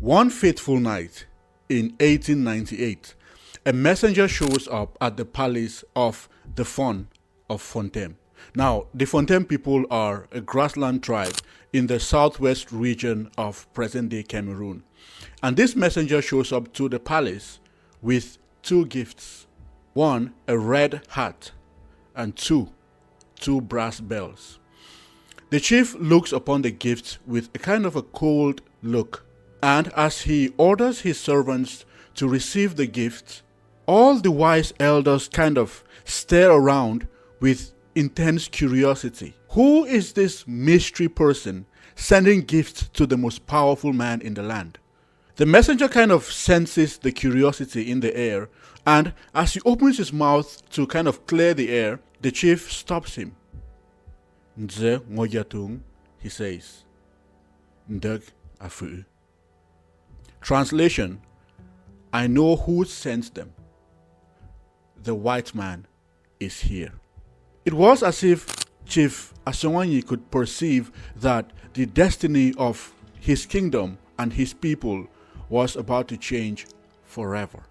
One fateful night in 1898, a messenger shows up at the palace of the Fon of Fontem. Now, the Fontem people are a grassland tribe in the southwest region of present-day Cameroon. And this messenger shows up to the palace with two gifts. One, a red hat, and two brass bells. The chief looks upon the gifts with a kind of a cold look, and as he orders his servants to receive the gifts, all the wise elders kind of stare around with intense curiosity. Who is this mystery person sending gifts to the most powerful man in the land? The messenger kind of senses the curiosity in the air, and as he opens his mouth to kind of clear the air, the chief stops him. Nze ngoyatung, he says. Ndeg afu. Translation: I know who sent them. The white man is here. It was as if Chief Asonwanyi could perceive that the destiny of his kingdom and his people was about to change forever.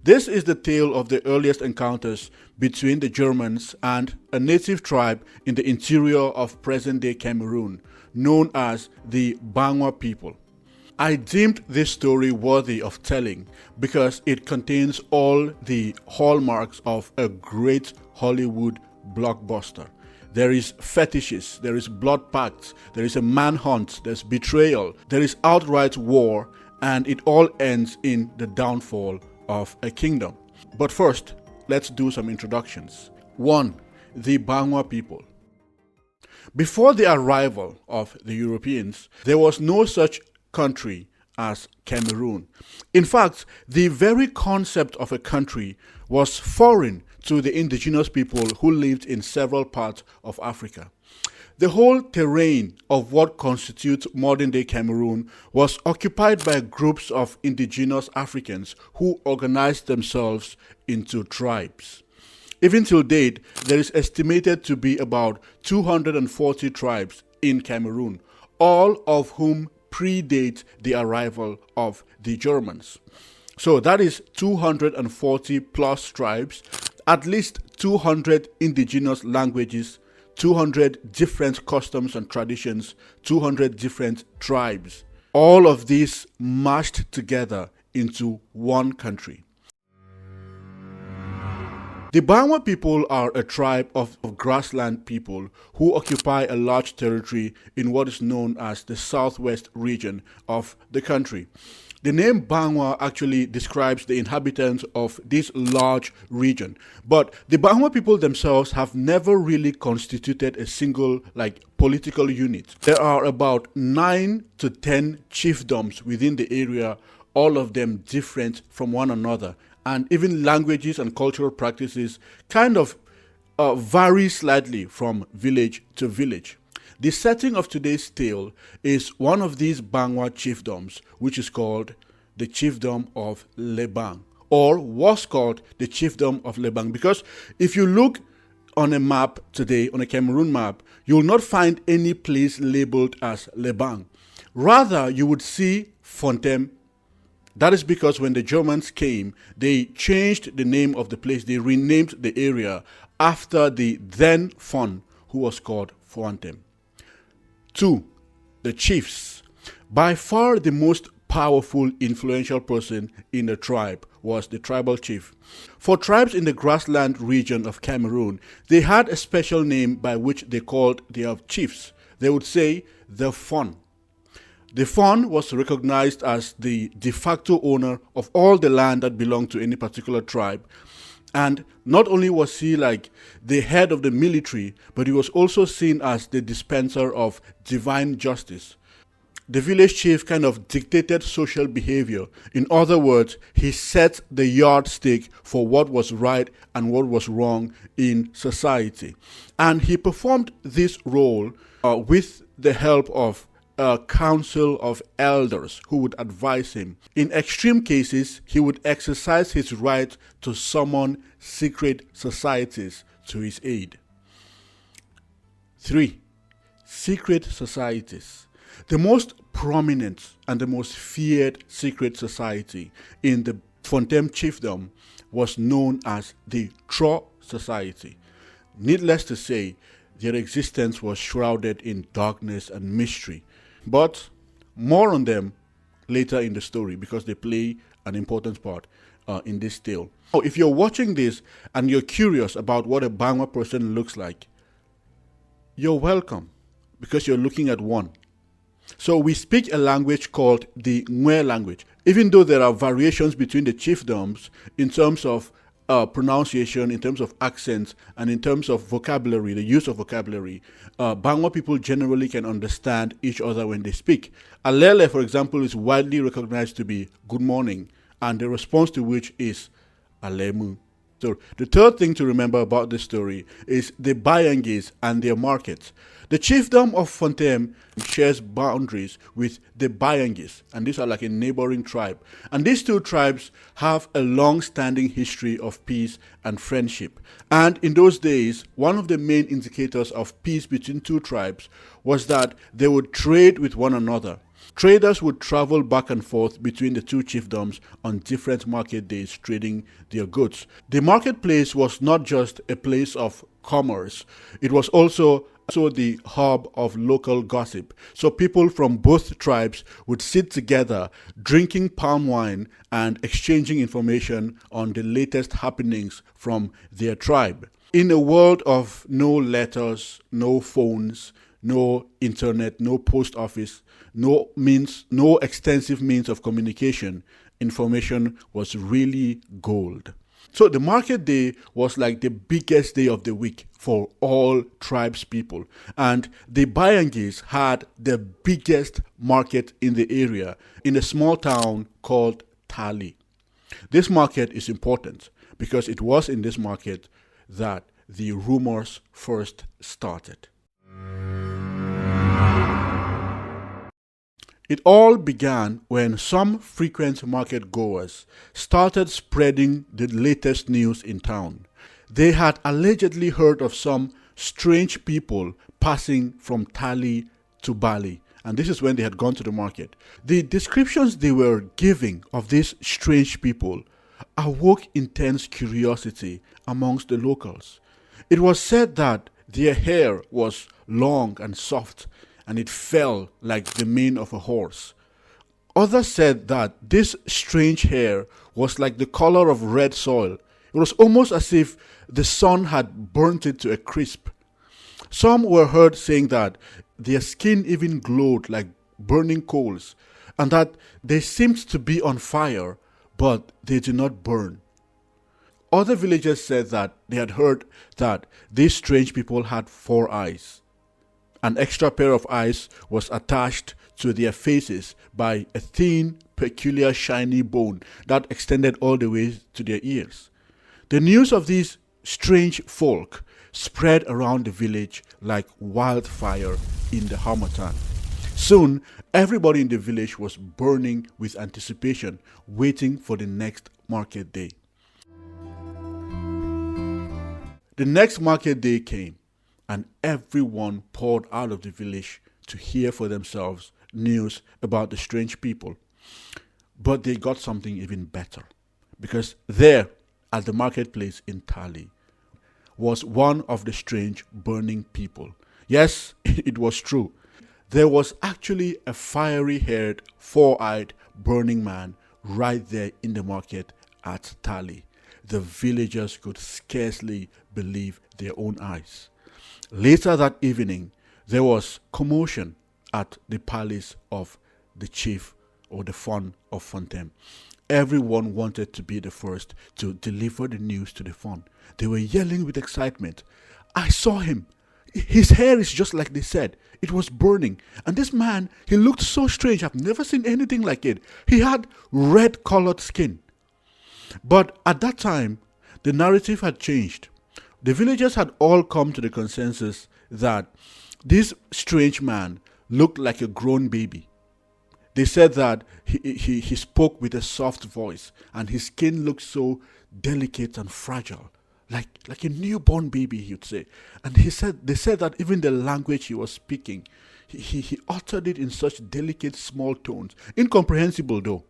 This is the tale of the earliest encounters between the Germans and a native tribe in the interior of present-day Cameroon, known as the Bangwa people. I deemed this story worthy of telling because it contains all the hallmarks of a great Hollywood blockbuster. There is fetishes, there is blood pacts, there is a manhunt, there's betrayal, there is outright war, and it all ends in the downfall of a kingdom. But first, let's do some introductions. 1. The Bangwa people. Before the arrival of the Europeans, there was no such country as Cameroon. In fact, the very concept of a country was foreign to the indigenous people who lived in several parts of Africa. The whole terrain of what constitutes modern-day Cameroon was occupied by groups of indigenous Africans who organized themselves into tribes. Even till date, there is estimated to be about 240 tribes in Cameroon, all of whom predate the arrival of the Germans. So that is 240 plus tribes, at least 200 indigenous languages, 200 different customs and traditions, 200 different tribes. All of these mashed together into one country. The Bangwa people are a tribe of grassland people who occupy a large territory in what is known as the southwest region of the country. The name Bangwa actually describes the inhabitants of this large region, but the Bangwa people themselves have never really constituted a single political unit. There are about 9 to 10 chiefdoms within the area, all of them different from one another, and even languages and cultural practices kind of vary slightly from village to village. The setting of today's tale is one of these Bangwa chiefdoms, which is called the Chiefdom of Lebang, or was called the Chiefdom of Lebang, because if you look on a map today, on a Cameroon map, you will not find any place labeled as Lebang. Rather, you would see Fontem. That is because when the Germans came, they changed the name of the place. They renamed the area after the then Fon, who was called Fontem. 2. The chiefs. By far the most powerful, influential person in the tribe was the tribal chief. For tribes in the grassland region of Cameroon, they had a special name by which they called their chiefs. They would say the Fon. The Fon was recognized as the de facto owner of all the land that belonged to any particular tribe. And not only was he the head of the military, but he was also seen as the dispenser of divine justice. The village chief kind of dictated social behavior. In other words, he set the yardstick for what was right and what was wrong in society. And he performed this role with the help of a council of elders who would advise him. In extreme cases, he would exercise his right to summon secret societies to his aid. 3. Secret societies. The most prominent and the most feared secret society in the Fontem chiefdom was known as the Tro Society. Needless to say, their existence was shrouded in darkness and mystery. But more on them later in the story because they play an important part in this tale. Oh, if you're watching this and you're curious about what a Bangwa person looks like, you're welcome because you're looking at one. So we speak a language called the Nwe language. Even though there are variations between the chiefdoms in terms of pronunciation, in terms of accents, and in terms of vocabulary, the use of vocabulary, Bangwa people generally can understand each other when they speak. Alele, for example, is widely recognized to be good morning, and the response to which is Alemu. So the third thing to remember about this story is the Bayangis and their markets. The chiefdom of Fontem shares boundaries with the Bayangis, and these are like a neighboring tribe. And these two tribes have a long-standing history of peace and friendship. And in those days, one of the main indicators of peace between two tribes was that they would trade with one another. Traders would travel back and forth between the two chiefdoms on different market days trading their goods. The marketplace was not just a place of commerce, it was also the hub of local gossip. So people from both tribes would sit together drinking palm wine and exchanging information on the latest happenings from their tribe. In a world of no letters, no phones, no internet, no post office, no extensive means of communication, information was really gold. So the market day was like the biggest day of the week for all tribes people. And the Bayangis had the biggest market in the area in a small town called Tali. This market is important because it was in this market that the rumors first started. It all began when some frequent market goers started spreading the latest news in town. They had allegedly heard of some strange people passing from Tali to Bali, and this is when they had gone to the market. The descriptions they were giving of these strange people awoke intense curiosity amongst the locals. It was said that their hair was long and soft, and it fell like the mane of a horse. Others said that this strange hair was like the color of red soil. It was almost as if the sun had burnt it to a crisp. Some were heard saying that their skin even glowed like burning coals, and that they seemed to be on fire, but they did not burn. Other villagers said that they had heard that these strange people had 4 eyes. An extra pair of eyes was attached to their faces by a thin, peculiar, shiny bone that extended all the way to their ears. The news of these strange folk spread around the village like wildfire in the harmattan. Soon, everybody in the village was burning with anticipation, waiting for the next market day. The next market day came, and everyone poured out of the village to hear for themselves news about the strange people. But they got something even better, because there, at the marketplace in Tali, was one of the strange burning people. Yes, it was true. There was actually a fiery-haired, 4-eyed burning man right there in the market at Tali. The villagers could scarcely believe their own eyes. Later that evening, there was commotion at the palace of the chief or the Fon of Fontem. Everyone wanted to be the first to deliver the news to the Fon. They were yelling with excitement. I saw him. His hair is just like they said. It was burning. And this man, he looked so strange. I've never seen anything like it. He had red-colored skin. But at that time, the narrative had changed. The villagers had all come to the consensus that this strange man looked like a grown baby. They said that he spoke with a soft voice and his skin looked so delicate and fragile, like a newborn baby, he would say. And they said that even the language he was speaking, he uttered it in such delicate small tones, incomprehensible though,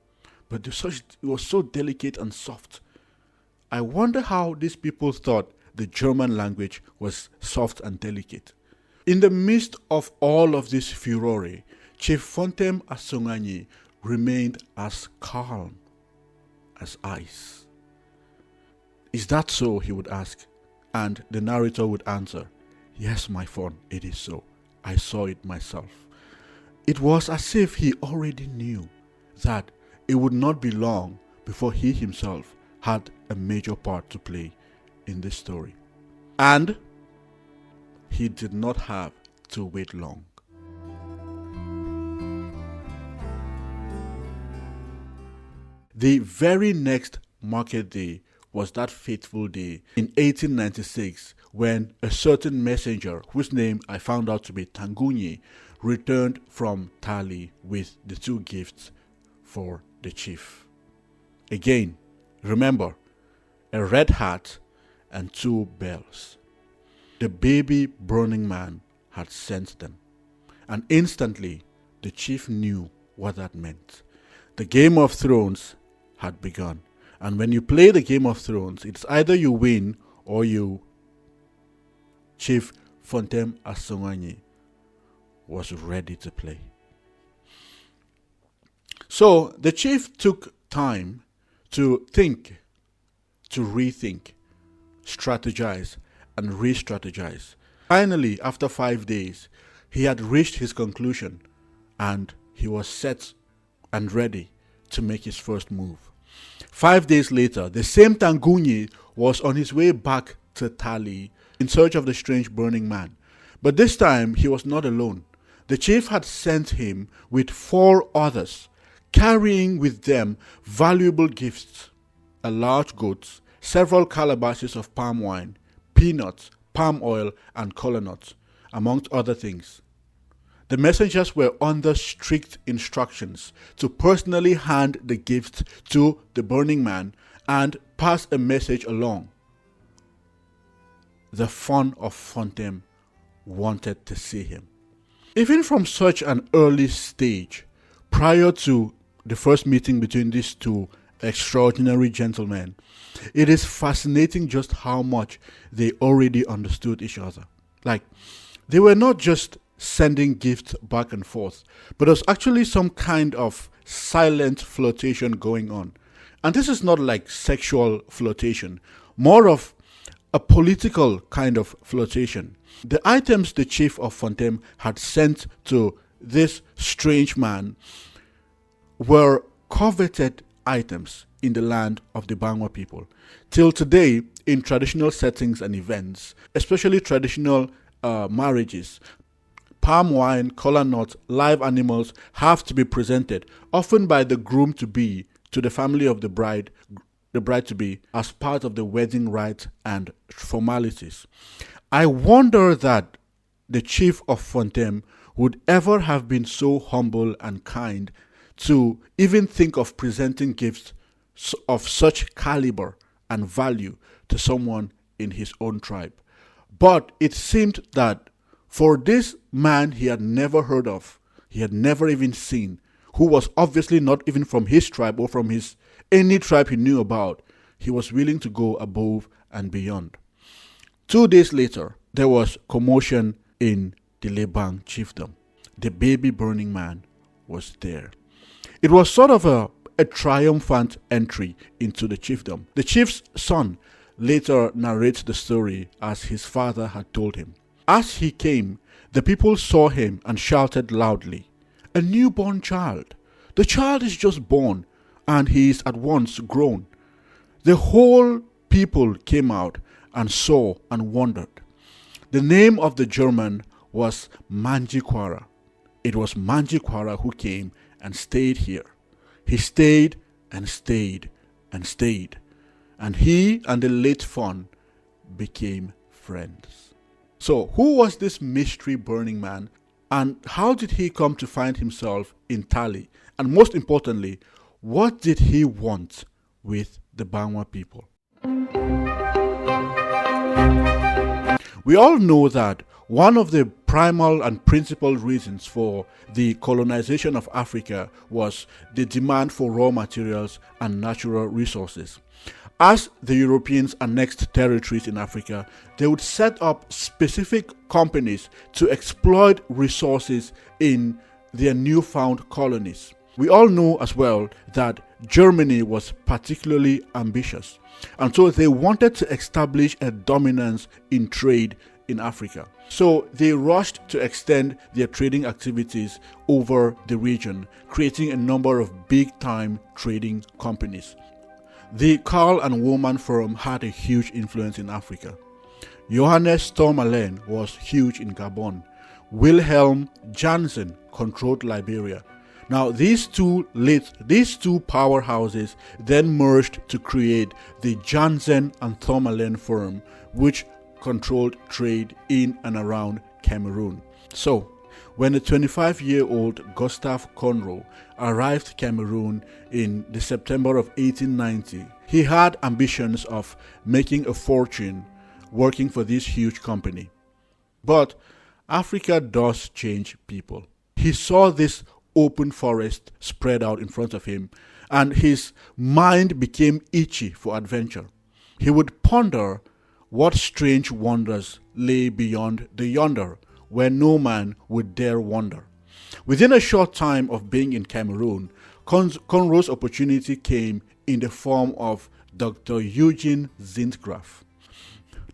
but it was so delicate and soft. I wonder how these people thought the German language was soft and delicate. In the midst of all of this furore, Chief Fontem Asonganyi remained as calm as ice. Is that so? He would ask. And the narrator would answer, yes, my son, it is so. I saw it myself. It was as if he already knew that it would not be long before he himself had a major part to play in this story. And he did not have to wait long. The very next market day was that fateful day in 1896 when a certain messenger, whose name I found out to be Tangunyi, returned from Tali with the two gifts for the chief. Again, remember, a red hat and two bells. The baby Burning Man had sent them, and instantly the chief knew what that meant. The Game of Thrones had begun, and when you play the Game of Thrones, it's either you win or you. Chief Fontem Asonganyi was ready to play. So the chief took time to think, to rethink, strategize, and re-strategize. Finally, after 5 days, he had reached his conclusion and he was set and ready to make his first move. 5 days later, the same Tangunyi was on his way back to Tali in search of the strange burning man. But this time, he was not alone. The chief had sent him with 4 others, carrying with them valuable gifts: a large goat, several calabashes of palm wine, peanuts, palm oil, and kola nuts, amongst other things. The messengers were under strict instructions to personally hand the gifts to the burning man and pass a message along. The Fon of Fontem wanted to see him. Even from such an early stage, prior to the first meeting between these two extraordinary gentlemen, it is fascinating just how much they already understood each other. Like, they were not just sending gifts back and forth, but there's actually some kind of silent flirtation going on. And this is not like sexual flirtation, more of a political kind of flirtation. The items the chief of Fontem had sent to this strange man were coveted items in the land of the Bangwa people. Till today, in traditional settings and events, especially traditional marriages, palm wine, kola nuts, live animals have to be presented, often by the groom-to-be, to the family of the bride-to-be, as part of the wedding rite and formalities. I wonder that the chief of Fontem would ever have been so humble and kind to even think of presenting gifts of such caliber and value to someone in his own tribe. But it seemed that for this man he had never heard of, he had never even seen, who was obviously not even from his tribe or from any tribe he knew about, he was willing to go above and beyond. 2 days later, there was commotion in the Lebang chiefdom. The baby burning man was there. It was sort of a triumphant entry into the chiefdom. The chief's son later narrates the story as his father had told him. As he came, the people saw him and shouted loudly, "A newborn child! The child is just born, and he is at once grown." The whole people came out and saw and wondered. The name of the German was Manjikwara. It was Manjikwara who came and stayed here. He stayed and stayed and stayed, and he and the late Fon became friends. So, who was this mystery burning man? And how did he come to find himself in Tali? And most importantly, what did he want with the Bangwa people? We all know that one of the primal and principal reasons for the colonization of Africa was the demand for raw materials and natural resources. As the Europeans annexed territories in Africa, they would set up specific companies to exploit resources in their newfound colonies. We all know as well that Germany was particularly ambitious, and so they wanted to establish a dominance in trade in Africa. So they rushed to extend their trading activities over the region, creating a number of big-time trading companies. The Carl and Woolman firm had a huge influence in Africa. Johannes Tourmalin was huge in Gabon. Wilhelm Janssen controlled Liberia. Now, these two powerhouses then merged to create the Janssen and Tourmalin firm, which controlled trade in and around Cameroon. So, when the 25-year-old Gustav Conroe arrived Cameroon in the September of 1890, he had ambitions of making a fortune working for this huge company. But Africa does change people. He saw this open forest spread out in front of him, and his mind became itchy for adventure. He would ponder what strange wonders lay beyond the yonder, where no man would dare wander. Within a short time of being in Cameroon, Conroe's opportunity came in the form of Dr. Eugen Zintgraff.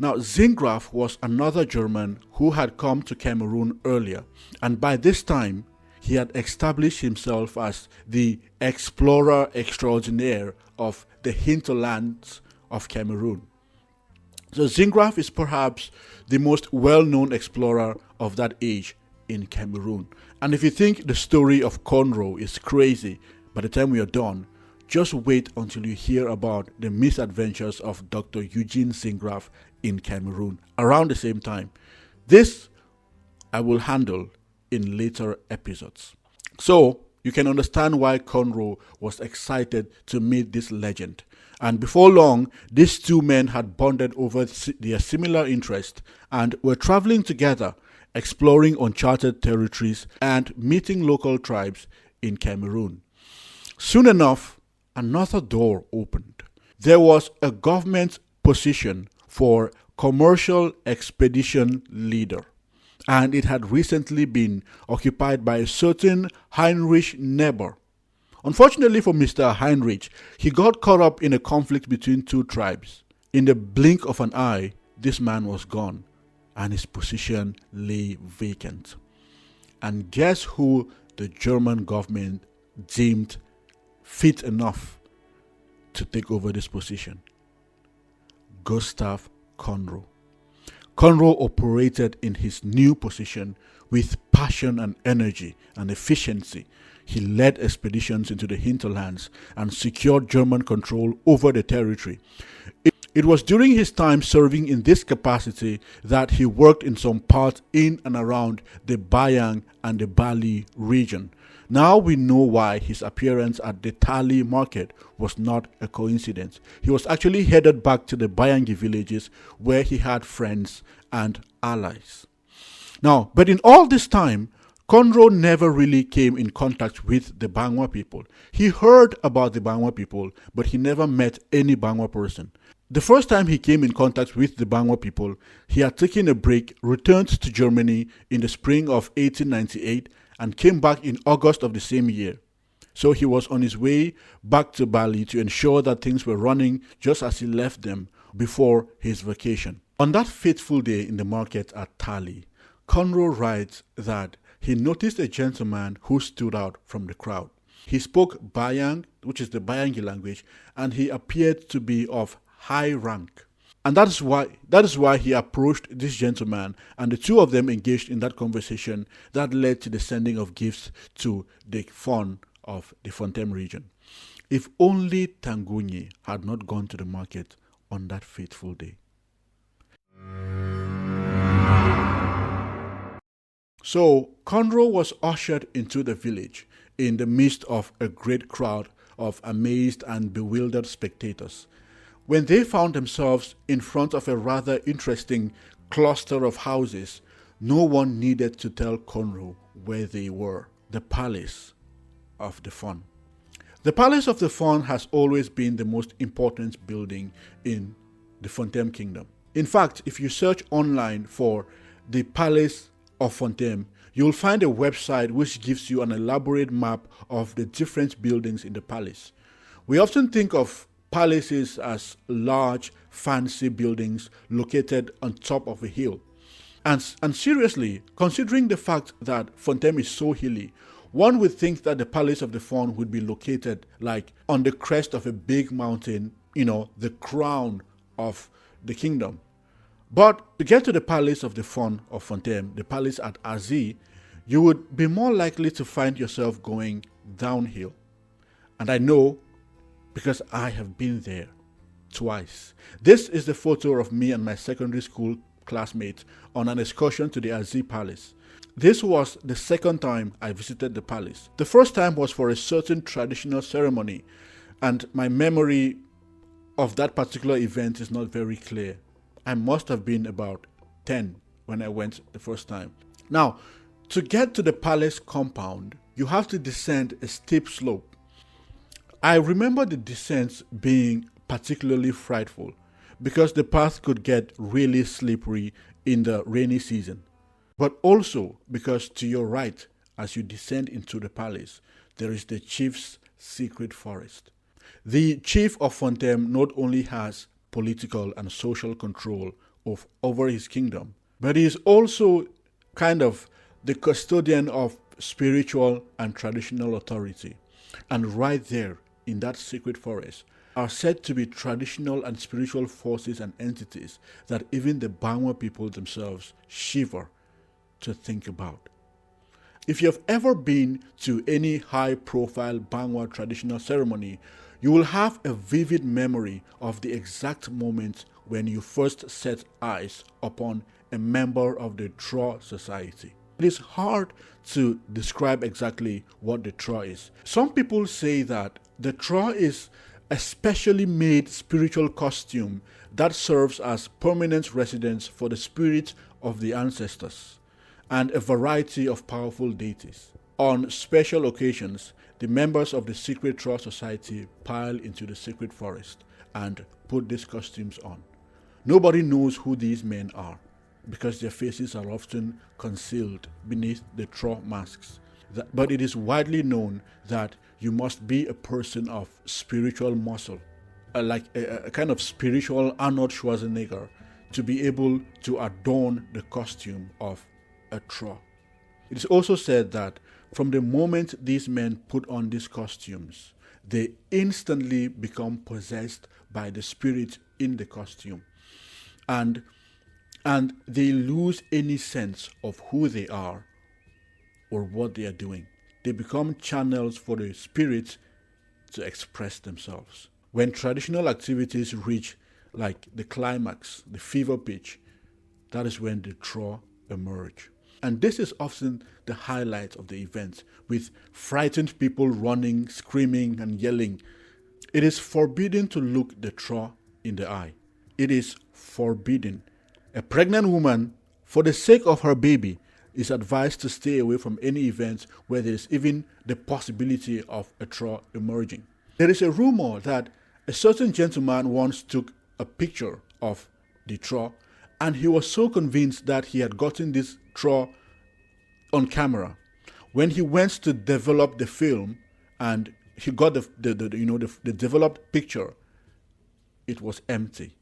Now, Zintgraff was another German who had come to Cameroon earlier, and by this time, he had established himself as the explorer extraordinaire of the hinterlands of Cameroon. So Zintgraff is perhaps the most well-known explorer of that age in Cameroon. And if you think the story of Conroe is crazy, by the time we are done, just wait until you hear about the misadventures of Dr. Eugene Zintgraff in Cameroon around the same time. This I will handle in later episodes. So you can understand why Conroe was excited to meet this legend. And before long, these two men had bonded over their similar interest and were traveling together, exploring uncharted territories and meeting local tribes in Cameroon. Soon enough, another door opened. There was a government position for commercial expedition leader, and it had recently been occupied by a certain Heinrich Neber. Unfortunately for Mr. Heinrich, he got caught up in a conflict between two tribes. In the blink of an eye, this man was gone, and his position lay vacant. And guess who the German government deemed fit enough to take over this position? Gustav Conroe. Conroe operated in his new position with passion and energy and efficiency. He led expeditions into the hinterlands and secured German control over the territory. It was during his time serving in this capacity that he worked in some parts in and around the Bayang and the Bali region. Now we know why his appearance at the Tali market was not a coincidence. He was actually headed back to the Bayangi villages where he had friends and allies. Now, but in all this time, Conroe never really came in contact with the Bangwa people. He heard about the Bangwa people, but he never met any Bangwa person. The first time he came in contact with the Bangwa people, he had taken a break, returned to Germany in the spring of 1898, and came back in August of the same year. So he was on his way back to Bali to ensure that things were running just as he left them before his vacation. On that fateful day in the market at Tali, Conroe writes that he noticed a gentleman who stood out from the crowd. He spoke Bayang, which is the Bayangi language, and he appeared to be of high rank. And that is why he approached this gentleman, and the two of them engaged in that conversation that led to the sending of gifts to the Fon of the Fontem region. If only Tangunyi had not gone to the market on that fateful day. So Conroe was ushered into the village in the midst of a great crowd of amazed and bewildered spectators. When they found themselves in front of a rather interesting cluster of houses, no one needed to tell Conroe where they were: the Palace of the Faun. The Palace of the Faun has always been the most important building in the Fontem Kingdom. In fact, if you search online for the Palace of Fontem, you'll find a website which gives you an elaborate map of the different buildings in the palace. We often think of palaces as large, fancy buildings located on top of a hill. And seriously, considering the fact that Fontem is so hilly, one would think that the Palace of the Faun would be located like on the crest of a big mountain, the crown of the kingdom. But to get to the Palace of the Faun of Fontem, the palace at Azi, you would be more likely to find yourself going downhill. And I know because I have been there twice. This is the photo of me and my secondary school classmates on an excursion to the Azi Palace. This was the second time I visited the palace. The first time was for a certain traditional ceremony, and my memory of that particular event is not very clear. I must have been about 10 when I went the first time. Now, to get to the palace compound, you have to descend a steep slope. I remember the descents being particularly frightful because the path could get really slippery in the rainy season, but also because to your right, as you descend into the palace, there is the chief's secret forest. The chief of Fontem not only has political and social control over his kingdom, but he is also kind of the custodian of spiritual and traditional authority. And right there in that secret forest are said to be traditional and spiritual forces and entities that even the Bangwa people themselves shiver to think about. If you have ever been to any high-profile Bangwa traditional ceremony, you will have a vivid memory of the exact moment when you first set eyes upon a member of the Tro society. It is hard to describe exactly what the Tro is. Some people say that the Tro is a specially made spiritual costume that serves as permanent residence for the spirits of the ancestors and a variety of powerful deities. On special occasions, the members of the secret Tro society pile into the secret forest and put these costumes on. Nobody knows who these men are because their faces are often concealed beneath the Tro masks. But it is widely known that you must be a person of spiritual muscle, like a kind of spiritual Arnold Schwarzenegger, to be able to adorn the costume of a Tro. It is also said that from the moment these men put on these costumes, they instantly become possessed by the spirit in the costume. And they lose any sense of who they are or what they are doing. They become channels for the spirits to express themselves. When traditional activities reach like the climax, the fever pitch, that is when the Tro emerge. And this is often the highlight of the event, with frightened people running, screaming, and yelling. It is forbidden to look the Tro in the eye. It is forbidden. A pregnant woman, for the sake of her baby, is advised to stay away from any event where there is even the possibility of a Tro emerging. There is a rumor that a certain gentleman once took a picture of the Tro, and he was so convinced that he had gotten this Tro on camera. When he went to develop the film and he got the developed picture, it was empty.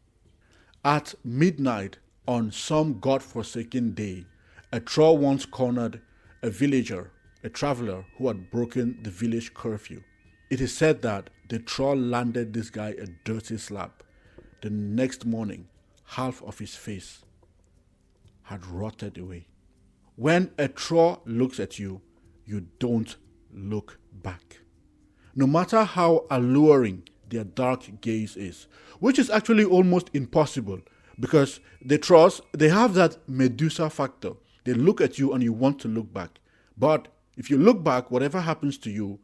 At midnight on some godforsaken day, a Tro once cornered a villager, a traveler who had broken the village curfew. It is said that the Tro landed this guy a dirty slap. The next morning, half of his face had rotted away. When a Tro looks at you, you don't look back. No matter how alluring their dark gaze is, which is actually almost impossible because the Tros, they have that Medusa factor. They look at you and you want to look back. But if you look back, whatever happens to you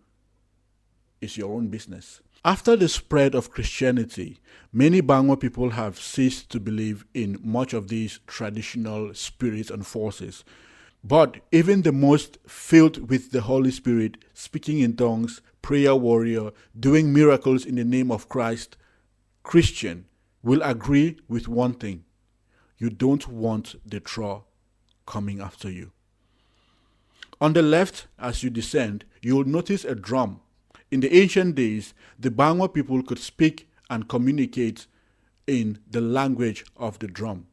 is your own business. After the spread of Christianity, many Bangwa people have ceased to believe in much of these traditional spirits and forces. But even the most filled with the Holy Spirit, speaking in tongues, prayer warrior, doing miracles in the name of Christ, Christian will agree with one thing: you don't want the Tra coming after you. On the left, as you descend, you will notice a drum. In the ancient days, the Bangwa people could speak and communicate in the language of the drum.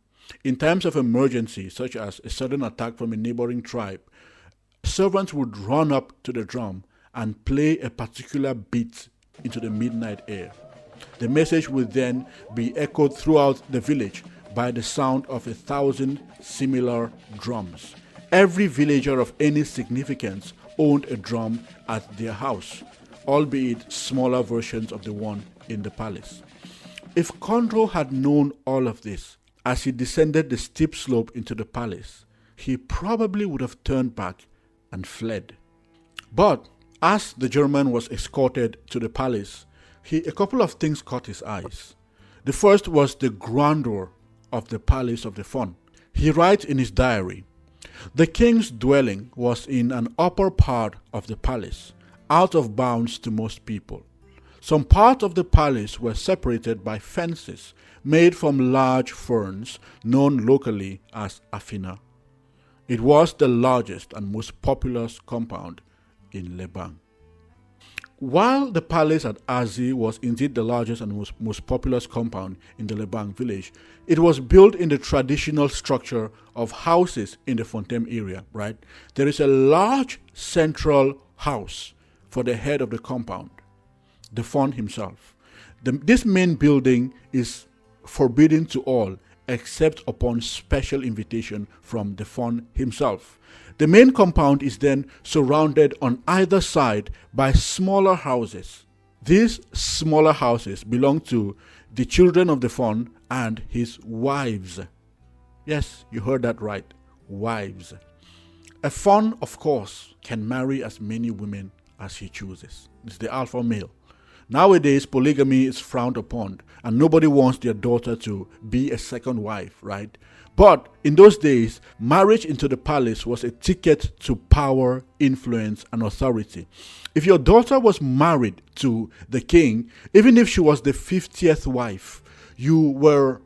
In times of emergency, such as a sudden attack from a neighboring tribe, servants would run up to the drum and play a particular beat into the midnight air. The message would then be echoed throughout the village by the sound of 1,000 similar drums. Every villager of any significance owned a drum at their house, albeit smaller versions of the one in the palace. If Conro had known all of this as he descended the steep slope into the palace, he probably would have turned back and fled. But as the German was escorted to the palace, a couple of things caught his eyes. The first was the grandeur of the palace of the Fon. He writes in his diary, "The king's dwelling was in an upper part of the palace, out of bounds to most people. Some parts of the palace were separated by fences made from large ferns known locally as afina. It was the largest and most populous compound in Lebang." While the palace at Azi was indeed the largest and most populous compound in the Lebang village, it was built in the traditional structure of houses in the Fontem area, right? There is a large central house for the head of the compound, the Fon himself. This main building is forbidden to all except upon special invitation from the Fon himself. The main compound is then surrounded on either side by smaller houses. These smaller houses belong to the children of the Fon and his wives. Yes, you heard that right, wives. A Fon, of course, can marry as many women as he chooses. It's the alpha male. Nowadays, polygamy is frowned upon, and nobody wants their daughter to be a second wife, right? But in those days, marriage into the palace was a ticket to power, influence, and authority. If your daughter was married to the king, even if she was the 50th wife, you were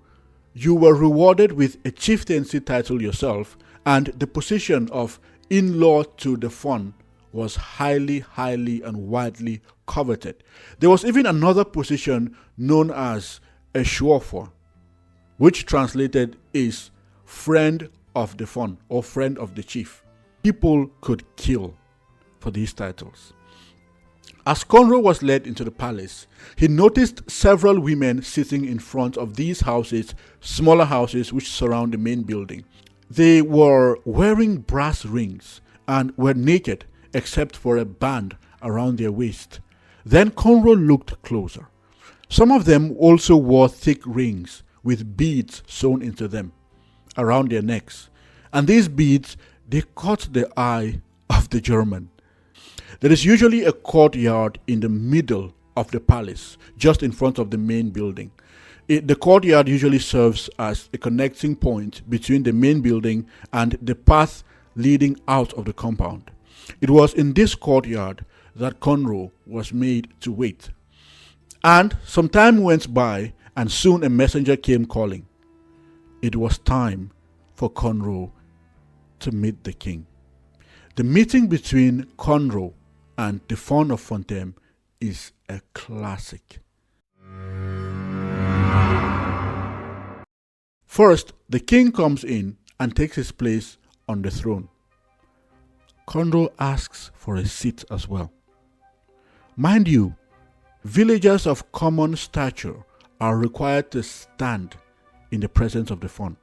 rewarded with a chieftaincy title yourself, and the position of in-law to the Fon was highly, and widely coveted. There was even another position known as a shuofo, which translated is friend of the Fon or friend of the chief. People could kill for these titles. As Conro was led into the palace, he noticed several women sitting in front of these houses, smaller houses which surround the main building. They were wearing brass rings and were naked except for a band around their waist. Then Conro looked closer. Some of them also wore thick rings with beads sewn into them around their necks. And these beads, they caught the eye of the German. There is usually a courtyard in the middle of the palace, just in front of the main building. The courtyard usually serves as a connecting point between the main building and the path leading out of the compound. It was in this courtyard that Conro was made to wait. And some time went by, and soon a messenger came calling. It was time for Conro to meet the king. The meeting between Conro and the Fon of Fontem is a classic. First, the king comes in and takes his place on the throne. Conro asks for a seat as well. Mind you, villagers of common stature are required to stand in the presence of the Fon.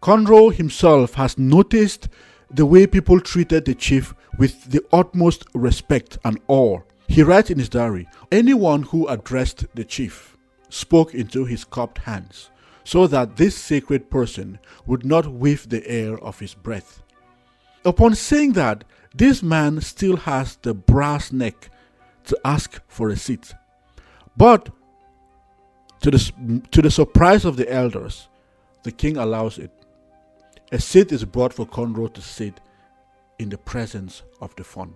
Conro himself has noticed the way people treated the chief with the utmost respect and awe. He writes in his diary, anyone who addressed the chief spoke into his cupped hands, so that this sacred person would not whiff the air of his breath. Upon saying that, this man still has the brass neck to ask for a seat. But to the surprise of the elders, the king allows it. A seat is brought for Conroe to sit in the presence of the fawn.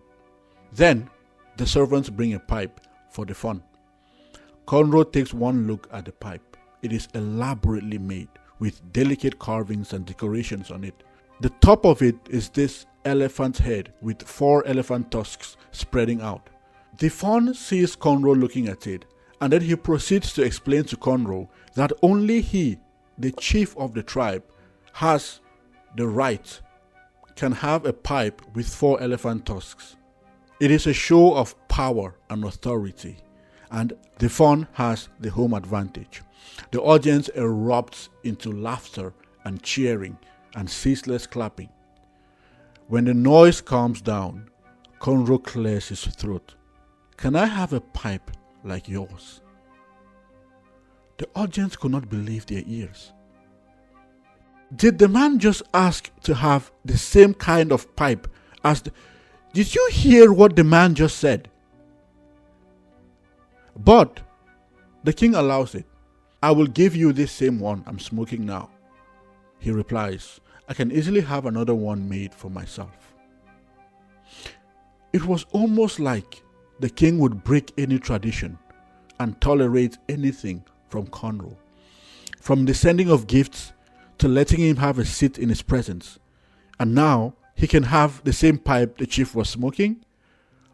Then the servants bring a pipe for the fawn. Conroe takes one look at the pipe. It is elaborately made with delicate carvings and decorations on it. The top of it is this elephant's head with 4 elephant tusks spreading out. The fawn sees Conroe looking at it, and then he proceeds to explain to Conroe that only he, the chief of the tribe, has the right, can have a pipe with 4 elephant tusks. It is a show of power and authority, and the fawn has the home advantage. The audience erupts into laughter and cheering and ceaseless clapping. When the noise calms down, Conroe clears his throat. "Can I have a pipe like yours?" The audience could not believe their ears. Did the man just ask to have the same kind of pipe as Did you hear what the man just said? But the king allows it. "I will give you this same one I'm smoking now." He replies, "I can easily have another one made for myself." It was almost like the king would break any tradition and tolerate anything from Conroe, from the sending of gifts to letting him have a seat in his presence. And now he can have the same pipe the chief was smoking?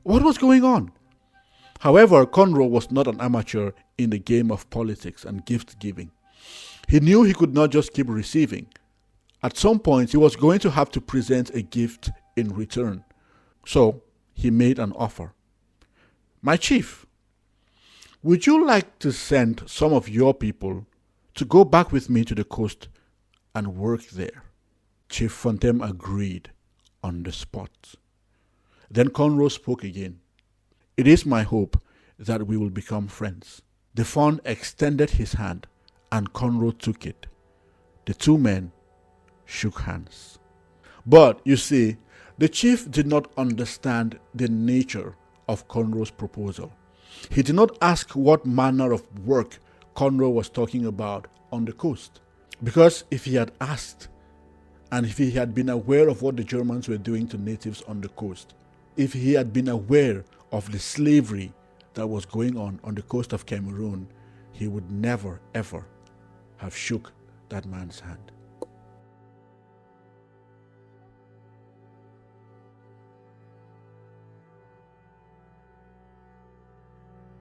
What was going on? However, Conroe was not an amateur in the game of politics and gift giving. He knew he could not just keep receiving. At some point, he was going to have to present a gift in return. So he made an offer. "My chief, would you like to send some of your people to go back with me to the coast and work there?" Chief Fontem agreed on the spot. Then Conroe spoke again. "It is my hope that we will become friends." The fawn extended his hand and Conroe took it. The 2 men shook hands. But you see, the chief did not understand the nature of Conroe's proposal. He did not ask what manner of work Conroe was talking about on the coast. Because if he had asked, and if he had been aware of what the Germans were doing to natives on the coast, if he had been aware of the slavery that was going on the coast of Cameroon, he would never ever have shook that man's hand.